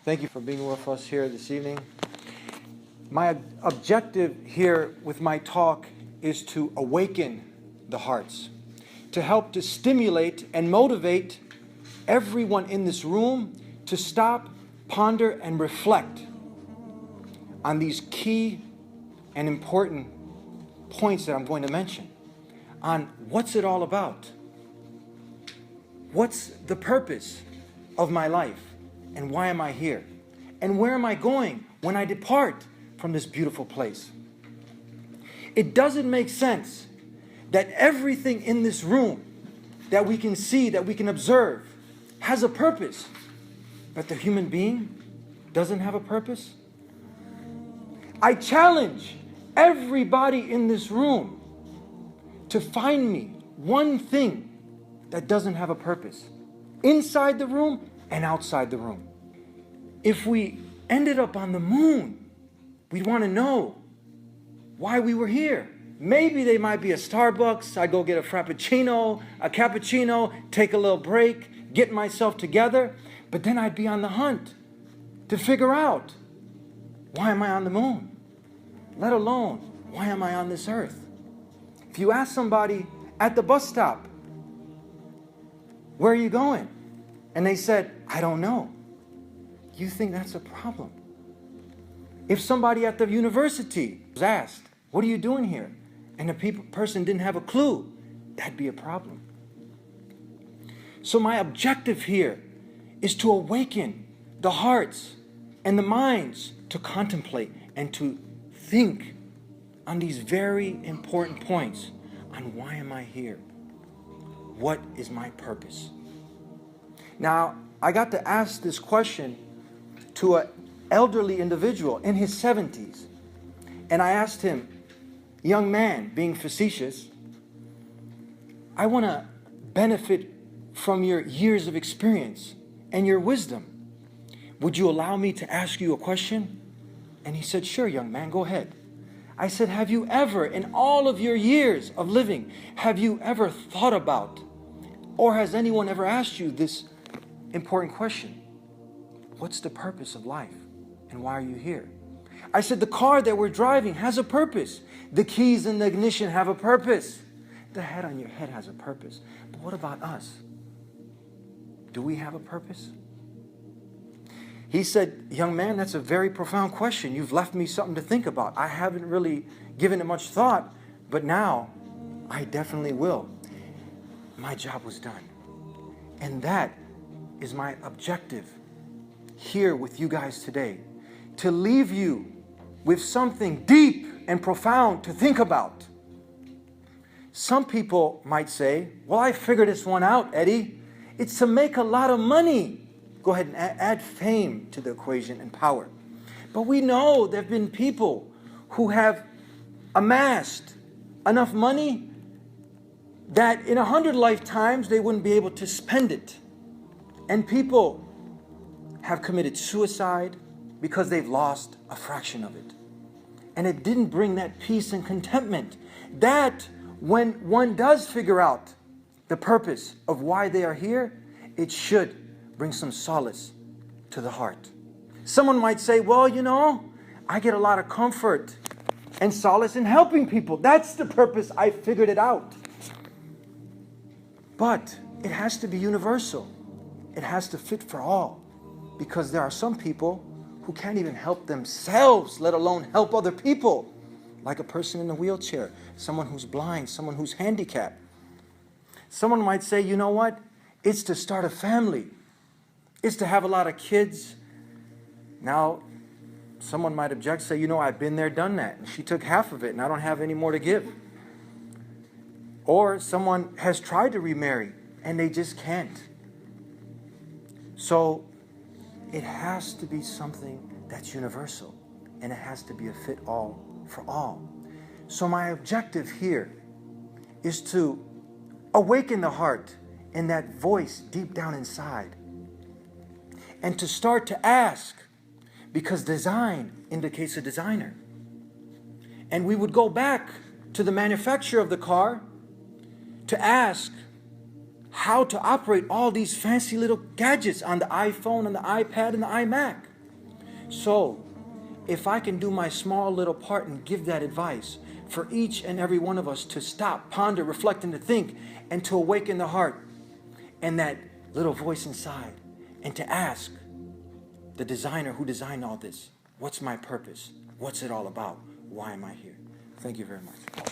Thank you for being with us here this evening. My objective here with my talk is to awaken the hearts, to help to stimulate and motivate everyone in this room to stop, ponder, and reflect on these key and important points that I'm going to mention, on what's it all about? What's the purpose of my life? And why am I here? And where am I going when I depart from this beautiful place? It doesn't make sense that everything in this room that we can see, that we can observe, has a purpose, but the human being doesn't have a purpose. I challenge everybody in this room to find me one thing that doesn't have a purpose, inside the room and outside the room. If we ended up on the moon, we'd want to know why we were here. Maybe they might be a Starbucks, I'd go get a Frappuccino, a cappuccino, take a little break, get myself together, but then I'd be on the hunt to figure out, why am I on the moon? Let alone, why am I on this earth? If you ask somebody at the bus stop, where are you going? And they said, I don't know. You think that's a problem? If somebody at the university was asked, what are you doing here? And the person didn't have a clue, that'd be a problem. So my objective here is to awaken the hearts and the minds to contemplate and to think on these very important points on why am I here? What is my purpose? Now, I got to ask this question to an elderly individual in his 70s. And I asked him, young man, being facetious, I want to benefit from your years of experience and your wisdom. Would you allow me to ask you a question? And he said, sure, young man, go ahead. I said, have you ever, in all of your years of living, have you ever thought about, or has anyone ever asked you this important question? What's the purpose of life? And why are you here? I said, the car that we're driving has a purpose. The keys in the ignition have a purpose. The head on your head has a purpose. But what about us? Do we have a purpose? He said, young man, that's a very profound question. You've left me something to think about. I haven't really given it much thought, but now I definitely will. My job was done. And that is my objective here with you guys today, to leave you with something deep and profound to think about. Some people might say, well, I figured this one out, Eddie. It's to make a lot of money. Go ahead and add fame to the equation and power. But we know there have been people who have amassed enough money that in 100 lifetimes they wouldn't be able to spend it. And people have committed suicide because they've lost a fraction of it. And it didn't bring that peace and contentment that when one does figure out the purpose of why they are here, it should bring some solace to the heart. Someone might say, well, you know, I get a lot of comfort and solace in helping people. That's the purpose. I figured it out. But it has to be universal. It has to fit for all. Because there are some people who can't even help themselves, let alone help other people. Like a person in a wheelchair, someone who's blind, someone who's handicapped. Someone might say, you know what? It's to start a family. It's to have a lot of kids. Now, someone might object, say, you know, I've been there, done that. And she took half of it and I don't have any more to give. Or someone has tried to remarry and they just can't. So it has to be something that's universal, and it has to be a fit all for all. So my objective here is to awaken the heart in that voice deep down inside, and to start to ask, because design indicates a designer. And we would go back to the manufacturer of the car to ask, how to operate all these fancy little gadgets on the iPhone and the iPad and the iMac. So, if I can do my small little part and give that advice for each and every one of us to stop, ponder, reflect, and to think, and to awaken the heart and that little voice inside, and to ask the designer who designed all this, what's my purpose? What's it all about? Why am I here? Thank you very much.